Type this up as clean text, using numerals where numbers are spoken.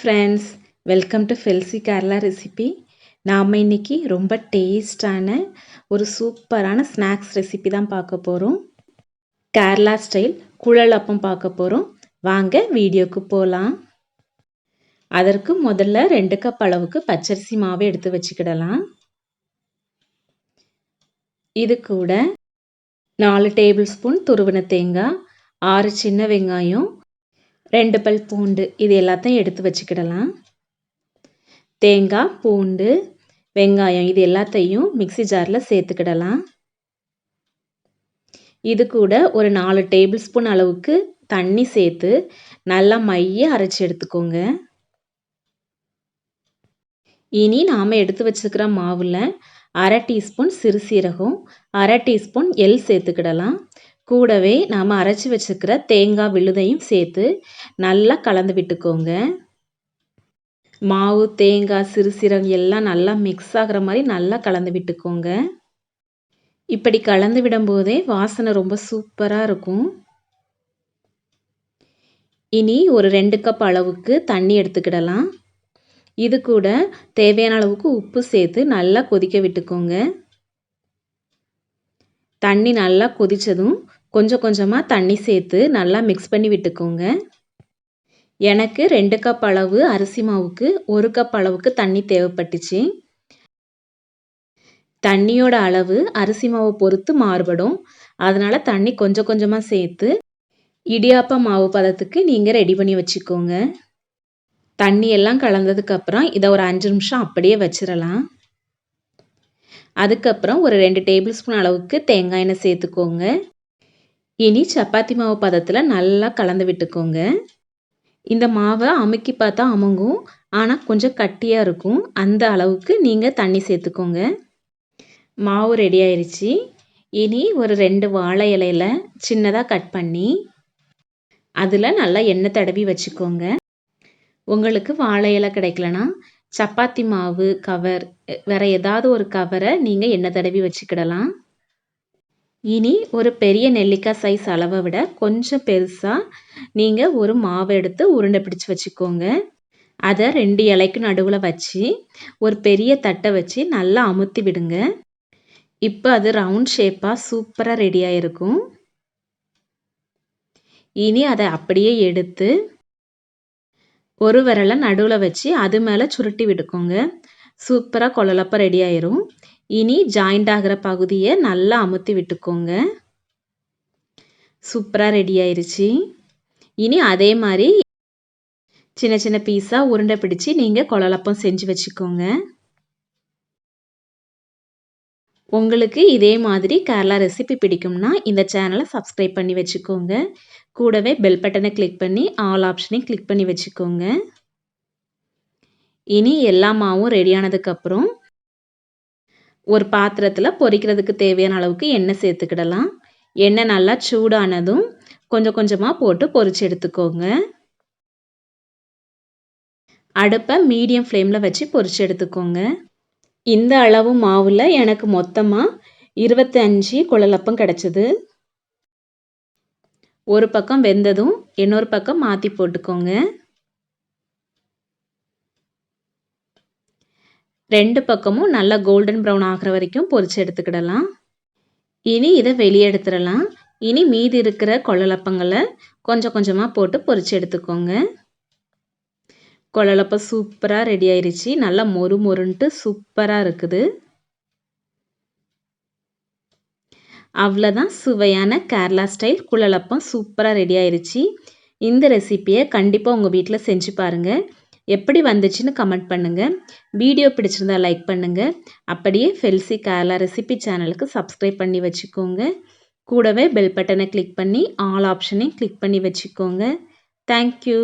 Friends, welcome to felcykeralarecipe. நாம் இன்னைக்கு ரொம்ப டேஸ்டான ஒரு சூப்பரான ஸ்நாக்ஸ் ரெசிபி தான் பார்க்க போகிறோம். கேரளா ஸ்டைல் குழலப்பம் பார்க்க போகிறோம். வாங்க வீடியோக்கு போகலாம். அதற்கு முதல்ல 2 கப் அளவுக்கு பச்சரிசி மாவு எடுத்து வச்சுக்கிடலாம். இது கூட 4 டேபிள் ஸ்பூன் துருவின தேங்காய், 6 சின்ன வெங்காயம், 2 பல் பூண்டு, இது எல்லாத்தையும் எடுத்து வச்சுக்கிடலாம். தேங்காய், பூண்டு, வெங்காயம் இது எல்லாத்தையும் மிக்ஸி ஜாரில் சேர்த்துக்கிடலாம். இது கூட ஒரு 4 டேபிள் ஸ்பூன் அளவுக்கு தண்ணி சேர்த்து நல்லா மைய அரைச்சி எடுத்துக்கோங்க. இனி நாம் எடுத்து வச்சுருக்கிற மாவில் 1/2 டீஸ்பூன் சிறுசீரகம், 1/2 டீஸ்பூன் எள் சேர்த்துக்கிடலாம். கூடவே நாம் அரைச்சி வச்சுருக்கிற தேங்காய் விழுதையும் சேர்த்து நல்லா கலந்து விட்டுக்கோங்க. மாவு, தேங்காய், சிறுசீரகம் எல்லாம் நல்லா மிக்ஸ் ஆகிற மாதிரி நல்லா கலந்து விட்டுக்கோங்க. இப்படி கலந்து விடும்போதே வாசனை ரொம்ப சூப்பராக இருக்கும். இனி ஒரு 2 கப் அளவுக்கு தண்ணி எடுத்துக்கிடலாம். இது கூட தேவையான அளவுக்கு உப்பு சேர்த்து நல்லா கொதிக்க விட்டுக்கோங்க. தண்ணி நல்லா கொதித்ததும் கொஞ்சம் கொஞ்சமாக தண்ணி சேர்த்து நல்லா மிக்ஸ் பண்ணி விட்டுக்கோங்க. எனக்கு 2 கப் அளவு அரிசி மாவுக்கு 1 கப் அளவுக்கு தண்ணி தேவைப்பட்டுச்சு. தண்ணியோட அளவு அரிசி மாவை பொறுத்து மாறுபடும். அதனால் தண்ணி கொஞ்சம் கொஞ்சமாக சேர்த்து இடியாப்ப மாவு பதத்துக்கு நீங்கள் ரெடி பண்ணி வச்சுக்கோங்க. தண்ணி எல்லாம் கலந்ததுக்கப்புறம் இதை ஒரு 5 நிமிஷம் அப்படியே வச்சிடலாம். அதுக்கப்புறம் ஒரு 2 டேபிள் ஸ்பூன் அளவுக்கு தேங்காய் எண்ணெய் சேர்த்துக்கோங்க. இனி சப்பாத்தி மாவு பதத்தில் நல்லா கலந்து விட்டுக்கோங்க. இந்த மாவை அமுக்கி பார்த்தா அமுங்கும், ஆனால் கொஞ்சம் கட்டியாக இருக்கும். அந்த அளவுக்கு நீங்கள் தண்ணி சேர்த்துக்கோங்க. மாவு ரெடி ஆயிடுச்சு. இனி ஒரு 2 வாழை இலையில் சின்னதாக கட் பண்ணி அதில் நல்லா எண்ணெய் தடவி வச்சுக்கோங்க. உங்களுக்கு வாழை இலை கிடைக்கலனா சப்பாத்தி மாவு கவர், வேறு ஏதாவது ஒரு கவரை நீங்கள் எண்ணெய் தடவி வச்சுக்கிடலாம். இனி ஒரு பெரிய நெல்லிக்காய் சைஸ் அளவை விட கொஞ்சம் பெருசாக நீங்கள் ஒரு மாவை எடுத்து உருண்டை பிடிச்சி வச்சுக்கோங்க. அதை 2 இலைக்கு நடுவில் வச்சு ஒரு பெரிய தட்டை வச்சு நல்லா அமுத்தி விடுங்க. இப்போ அது ரவுண்ட் ஷேப்பாக சூப்பராக ரெடியாக இருக்கும். இனி அதை அப்படியே எடுத்து ஒரு விரலை நடுவில் வச்சு அது மேலே சுருட்டி விட்டுக்கோங்க. சூப்பராக குழலப்பம் ரெடி ஆயிரும். இனி ஜாயிண்ட் ஆகிற பகுதியை நல்லா அமுத்தி விட்டுக்கோங்க. சூப்பராக ரெடி ஆயிருச்சு. இனி அதே மாதிரி சின்ன சின்ன பீஸாக உருண்டை பிடிச்சி நீங்கள் குழலப்பம் செஞ்சு வச்சுக்கோங்க. உங்களுக்கு இதே மாதிரி கேரளா ரெசிபி பிடிக்கும்னா இந்த சேனலை சப்ஸ்கிரைப் பண்ணி வச்சுக்கோங்க. கூடவே பெல் பட்டனை கிளிக் பண்ணி ஆல் ஆப்ஷனையும் கிளிக் பண்ணி வச்சுக்கோங்க. இனி எல்லா மாவும் ரெடியானதுக்கப்புறம் ஒரு பாத்திரத்தில் பொரிக்கிறதுக்கு தேவையான அளவுக்கு எண்ணெய் சேர்த்துக்கிடலாம். எண்ணெய் நல்லா சூடானதும் கொஞ்சம் கொஞ்சமாக போட்டு பொரிச்சு எடுத்துக்கோங்க. அடுப்பை மீடியம் ஃப்ளேமில் வச்சு பொரிச்சு எடுத்துக்கோங்க. இந்த அளவு மாவில் எனக்கு மொத்தமாக 25 குழலப்பம் கிடச்சிது. ஒரு பக்கம் வெந்ததும் இன்னொரு பக்கம் மாற்றி போட்டுக்கோங்க. 2 பக்கமும் நல்லா கோல்டன் ப்ரௌன் ஆகிற வரைக்கும் பொரிச்சு எடுத்துக்கிடலாம். இனி இதை வெளியே எடுத்துடலாம். இனி மீதி இருக்கிற குழலப்பங்களை கொஞ்சம் கொஞ்சமாக போட்டு பொரிச்சு எடுத்துக்கோங்க. குழலப்பம் சூப்பராக ரெடி ஆயிடுச்சு. நல்லா மொறு மொறுன்ட்டு சூப்பராக இருக்குது. அவ்வளோதான், சுவையான கேரளா ஸ்டைல் குழலப்பம் சூப்பராக ரெடி ஆயிடுச்சு. இந்த ரெசிப்பியை கண்டிப்பாக உங்கள் வீட்டில் செஞ்சு பாருங்கள். எப்படி வந்துச்சுன்னு கமெண்ட் பண்ணுங்கள். வீடியோ பிடிச்சிருந்தா லைக் பண்ணுங்கள். அப்படியே felcykeralarecipe சேனலுக்கு சப்ஸ்கிரைப் பண்ணி வச்சுக்கோங்க. கூடவே பெல் பட்டனை கிளிக் பண்ணி ஆல் ஆப்ஷனையும் கிளிக் பண்ணி வச்சுக்கோங்க. தேங்க்யூ.